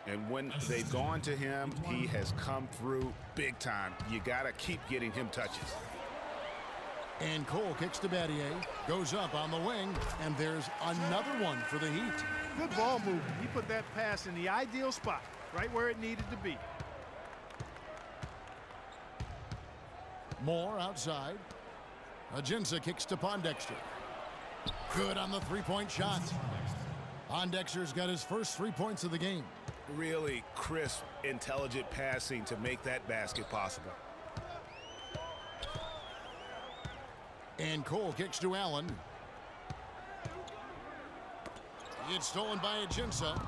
And when they've gone to him, he has come through big time. You got to keep getting him touches. And Cole kicks to Battier, goes up on the wing, and there's another one for the Heat. Good ball movement. He put that pass in the ideal spot, right where it needed to be. Moore outside. Ajinça kicks to Pondexter. Good on the three-point shot. Pondexter's got his first 3 points of the game. Really crisp, intelligent passing to make that basket possible. And Cole kicks to Allen. It's stolen by Ajinça.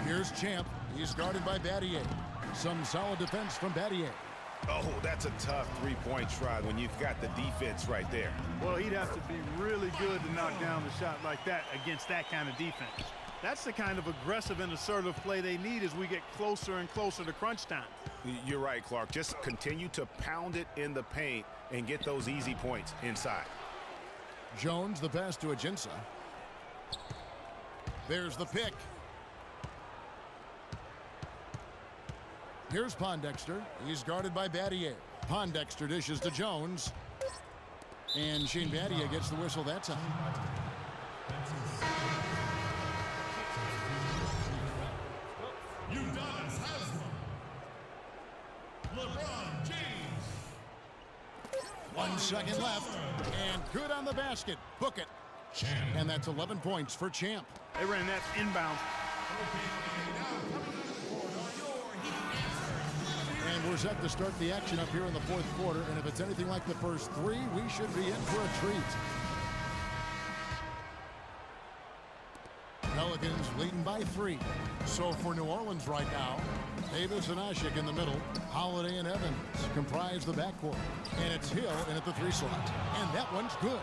Here's Champ. He's guarded by Battier. Some solid defense from Battier. Oh, that's a tough three-point try when you've got the defense right there. Well, he'd have to be really good to knock down the shot like that against that kind of defense. That's the kind of aggressive and assertive play they need as we get closer and closer to crunch time. You're right, Clark. Just continue to pound it in the paint and get those easy points inside. Jones, the pass to Ajinça. There's the pick. Here's Pondexter. He's guarded by Battier. Pondexter dishes to Jones. And Shane Battier gets the whistle that time. Udonis Haslem. LeBron James. 1 second left. And good on the basket. Book it. And that's 11 points for Champ. They ran that inbound. And we're set to start the action up here in the fourth quarter. And if it's anything like the first three, we should be in for a treat. Pelicans leading by 3. So for New Orleans right now, Davis and Asik in the middle. Holiday and Evans comprise the backcourt. And it's Hill in at the 3 slot. And that one's good.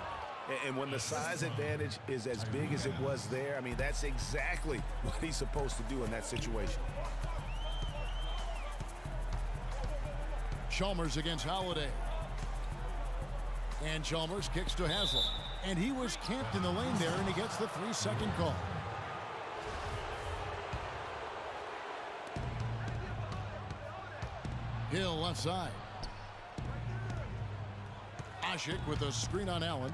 And when the size advantage is as big as it was there, I mean, that's exactly what he's supposed to do in that situation. Chalmers against Holiday. And Chalmers kicks to Haslem. And he was camped in the lane there, and he gets the 3-second call. Hill left side. Asik with a screen on Allen.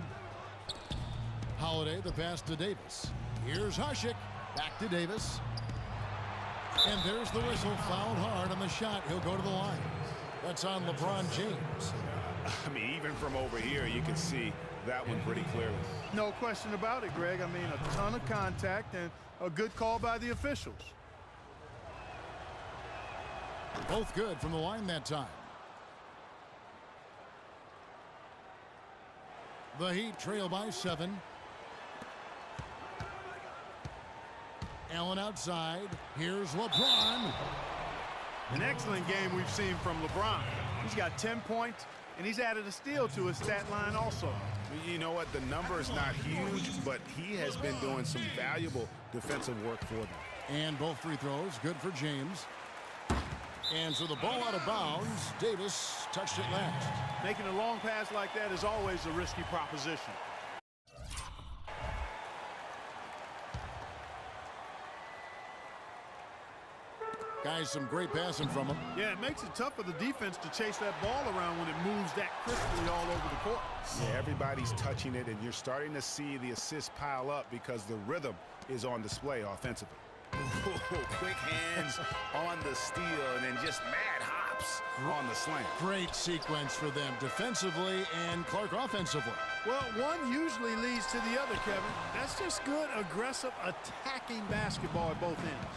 Holiday, the pass to Davis. Here's Asik. Back to Davis. And there's the whistle. Fouled hard on the shot. He'll go to the line. That's on LeBron James. I mean, even from over here, you can see that one pretty clearly. No question about it, Greg. I mean, a ton of contact and a good call by the officials. Both good from the line that time. The Heat trail by 7. Allen outside. Here's LeBron. An excellent game we've seen from LeBron. He's got 10 points, and he's added a steal to his stat line also. You know what? The number is not huge, but he has been doing some valuable defensive work for them. And both free throws good for James. And so the ball out of bounds. Davis touched it last. Making a long pass like that is always a risky proposition. Guys, some great passing from him. Yeah, it makes it tough for the defense to chase that ball around when it moves that crisply all over the court. Yeah, everybody's touching it, and you're starting to see the assists pile up because the rhythm is on display offensively. Quick hands on the steal, and then just mad hops on the slam. Great sequence for them defensively and Clark offensively. Well, one usually leads to the other, Kevin. That's just good, aggressive, attacking basketball at both ends.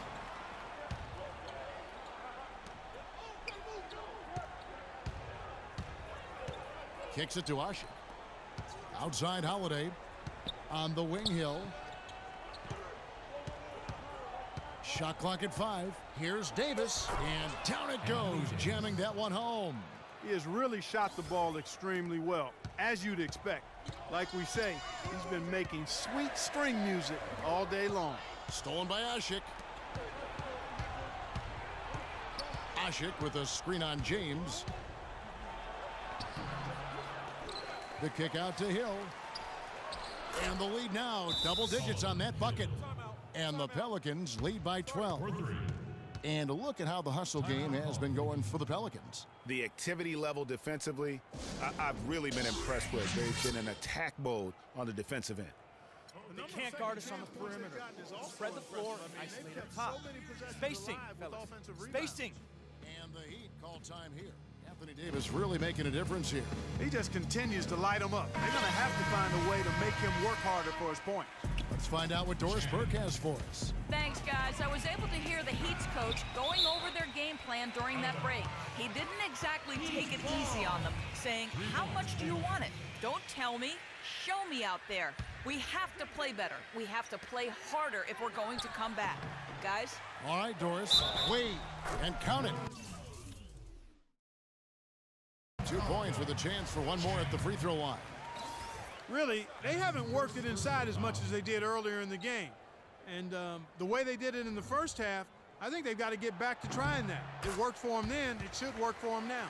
Kicks it to Asik. Outside Holiday. On the wing, Hill. Shot clock at 5. Here's Davis. And down it goes, jamming that one home. He has really shot the ball extremely well, as you'd expect. Like we say, he's been making sweet string music all day long. Stolen by Asik. Asik with a screen on James. The kick out to Hill. And the lead now, double digits on that bucket. And the Pelicans lead by 12. And look at how the hustle game has been going for the Pelicans. The activity level defensively, I've really been impressed with. They've been in attack mode on the defensive end. They can't guard us on the perimeter. Spread the floor, isolate up top. Spacing, fellas. Spacing. And the Heat call time here. Anthony Davis really making a difference here. He just continues to light them up. They're going to have to find a way to make him work harder for his point. Let's find out what Doris Burke has for us. Thanks, guys. I was able to hear the Heat's coach going over their game plan during that break. He didn't exactly take it easy on them, saying, how much do you want it? Don't tell me. Show me out there. We have to play better. We have to play harder if we're going to come back. Guys? All right, Doris. Wait and count it. 2 points with a chance for one more at the free throw line. Really, they haven't worked it inside as much as they did earlier in the game. And the way they did it in the first half, I think they've got to get back to trying that. It worked for them then. It should work for them now.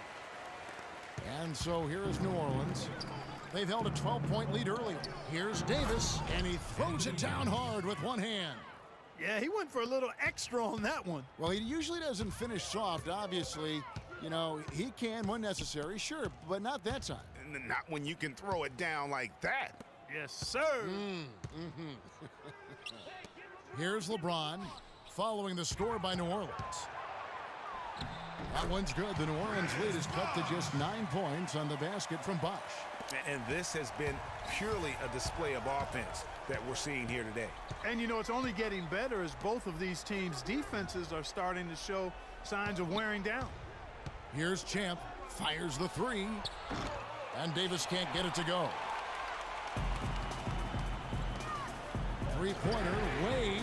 And so here is New Orleans. They've held a 12-point lead earlier. Here's Davis, and he throws it down hard with one hand. Yeah, he went for a little extra on that one. Well, he usually doesn't finish soft, obviously. You know, he can when necessary, sure, but not that time. Not when you can throw it down like that. Yes, sir. Here's LeBron following the score by New Orleans. That one's good. The New Orleans lead is cut to just 9 points on the basket from Bosh. And this has been purely a display of offense that we're seeing here today. And, you know, it's only getting better as both of these teams' defenses are starting to show signs of wearing down. Here's Champ, fires the three, and Davis can't get it to go. Three-pointer, Wade,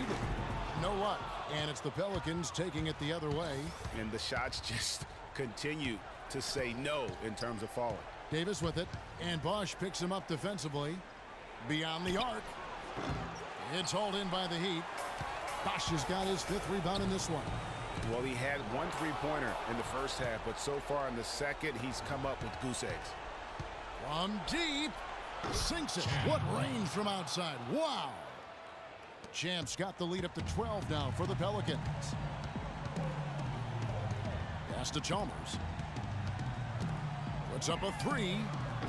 no luck. And it's the Pelicans taking it the other way. And the shots just continue to say no in terms of falling. Davis with it, and Bosh picks him up defensively. Beyond the arc. It's hauled in by the Heat. Bosh has got his 5th rebound in this one. Well, he had one three-pointer in the first half, but so far in the second, he's come up with goose eggs. From deep, sinks it. What range from outside. Wow. Champ's got the lead up to 12 now for the Pelicans. Pass to Chalmers. Puts up a three,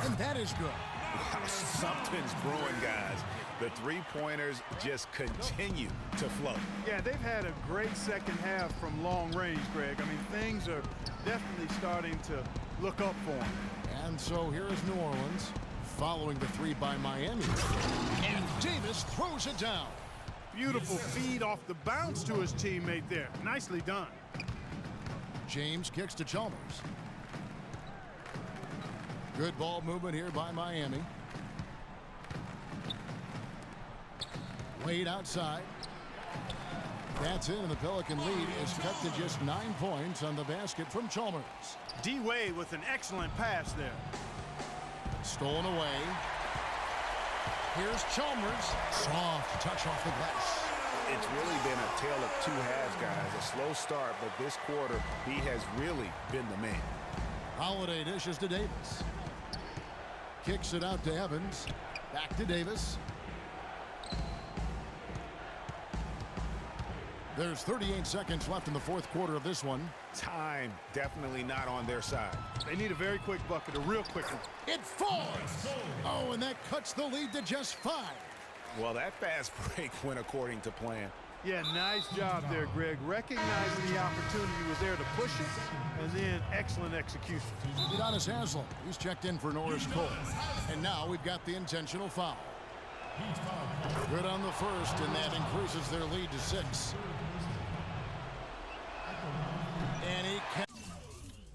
and that is good. Wow, something's brewing, guys. The three-pointers just continue to flow. Yeah, they've had a great second half from long range, Greg. I mean, things are definitely starting to look up for them. And so here is New Orleans following the three by Miami. And Davis throws it down. Beautiful feed off the bounce to his teammate there. Nicely done. James kicks to Chalmers. Good ball movement here by Miami. Wade outside. That's it, and the Pelican lead is cut to just 9 points on the basket from Chalmers. D. Wade with an excellent pass there. Stolen away. Here's Chalmers. Soft touch off the glass. It's really been a tale of two halves, guys. A slow start, but this quarter, he has really been the man. Holiday dishes to Davis. Kicks it out to Evans. Back to Davis. There's 38 seconds left in the fourth quarter of this one. Time definitely not on their side. They need a very quick bucket, a real quick one. It falls. Oh, and that cuts the lead to just 5. Well, that fast break went according to plan. Yeah, nice job there, Greg. Recognizing the opportunity was there to push it, and then excellent execution. Udonis Haslem, he's checked in for Norris Cole. And now we've got the intentional foul. Good on the first, and that increases their lead to 6. And he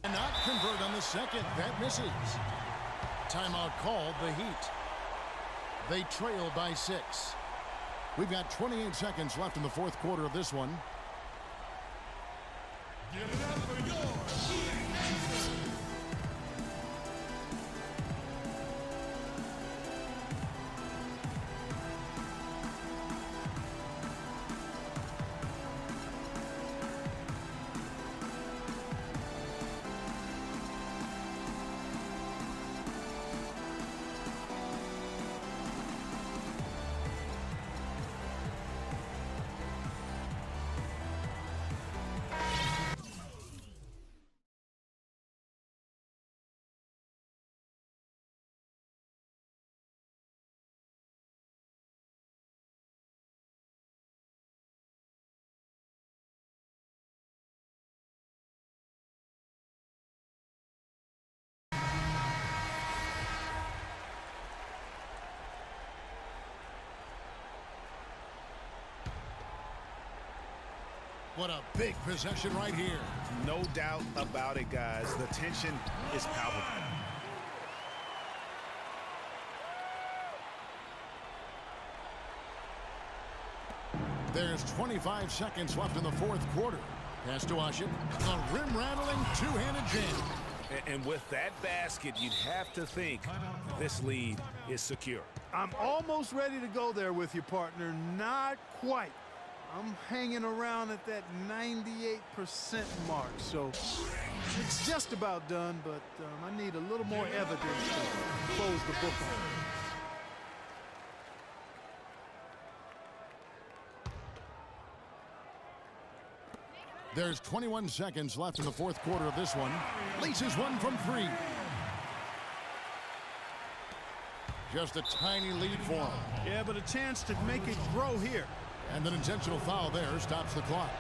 cannot convert on the second. That misses. Timeout called, the Heat. They trail by 6. We've got 28 seconds left in the fourth quarter of this one. Give it up for yours. What a big possession right here. No doubt about it, guys. The tension is palpable. There's 25 seconds left in the fourth quarter. Pass to Ashik. A rim-rattling two-handed jam. And with that basket, you'd have to think this lead is secure. I'm almost ready to go there with you, partner. Not quite. I'm hanging around at that 98% mark, so it's just about done, but I need a little more evidence to close the book on. There's 21 seconds left in the fourth quarter of this one. Laces one from three. Just a tiny lead for him. Yeah, but a chance to make it grow here. And an intentional foul there stops the clock.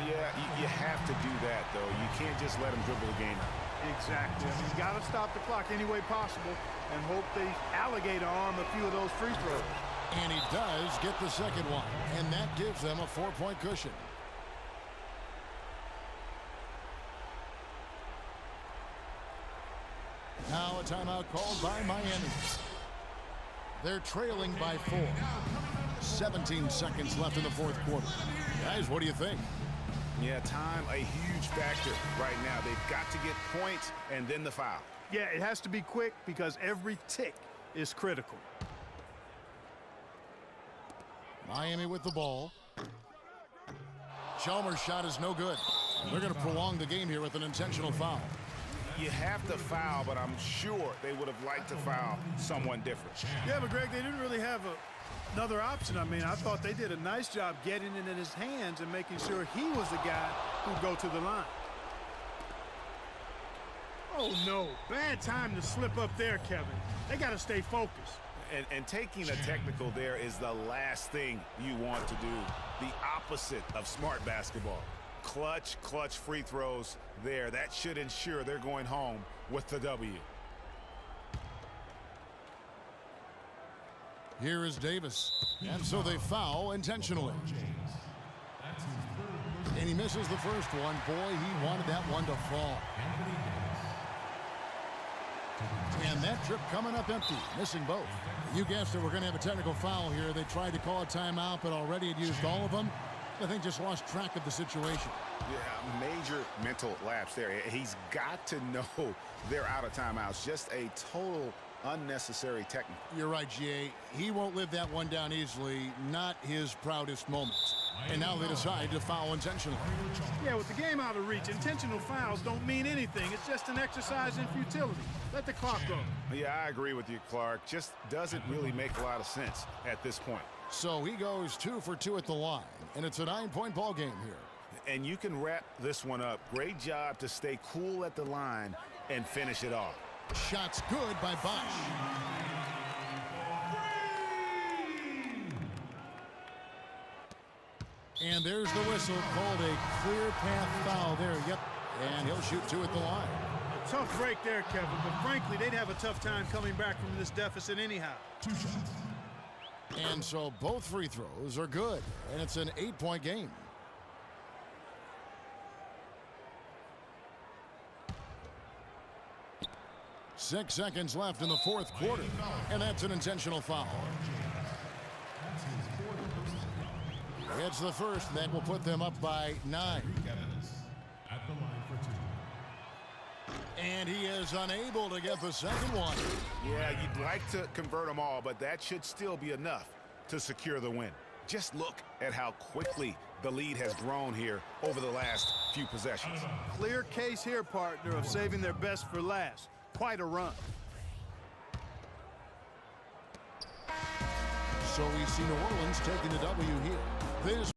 Yeah, you have to do that, though. You can't just let him dribble the game out. Exactly. I mean, you got to stop the clock any way possible and hope they alligator arm a few of those free throws. And he does get the second one. And that gives them a 4-point cushion. Now a timeout called by Miami. They're trailing by 4. 17 seconds left in the fourth quarter. Guys, what do you think? Yeah, time a huge factor right now. They've got to get points and then the foul. Yeah, it has to be quick because every tick is critical. Miami with the ball. Chalmers' shot is no good. They're going to prolong the game here with an intentional foul. You have to foul, but I'm sure they would have liked to foul someone different. Yeah, but Greg, they didn't really have another option. I mean, I thought they did a nice job getting it in his hands and making sure he was the guy who'd go to the line. Oh, no. Bad time to slip up there, Kevin. They got to stay focused. And taking a technical there is the last thing you want to do. The opposite of smart basketball. Clutch free throws there. That should ensure they're going home with the W. Here is Davis. And so they foul intentionally. And he misses the first one. Boy, he wanted that one to fall. And that trip coming up empty, missing both. You guessed it, we're going to have a technical foul here. They tried to call a timeout, but already had used all of them. I think just lost track of the situation. Yeah, major mental lapse there. He's got to know they're out of timeouts. Just a total unnecessary technical. You're right, GA. He won't live that one down easily. Not his proudest moments. And now they decide to foul intentionally. Yeah, with the game out of reach, intentional fouls don't mean anything. It's just an exercise in futility. Let the clock go. Yeah, I agree with you, Clark. Just doesn't really make a lot of sense at this point. So he goes 2 for 2 at the line, and it's a 9-point ball game here. And you can wrap this one up. Great job to stay cool at the line and finish it off. Shots good by Bosch. And there's the whistle, called a clear path foul there. Yep, and he'll shoot 2 at the line. A tough break there, Kevin, but frankly, they'd have a tough time coming back from this deficit anyhow. 2 shots. And so both free throws are good, and it's an 8-point game. Six seconds left in the fourth quarter, and that's an intentional foul. It's the first that will put them up by 9. At the line for 2. And he is unable to get the second one. Yeah, you'd like to convert them all, but that should still be enough to secure the win. Just look at how quickly the lead has grown here over the last few possessions. Clear case here, partner, of saving their best for last. Quite a run. So we see New Orleans taking the W here. This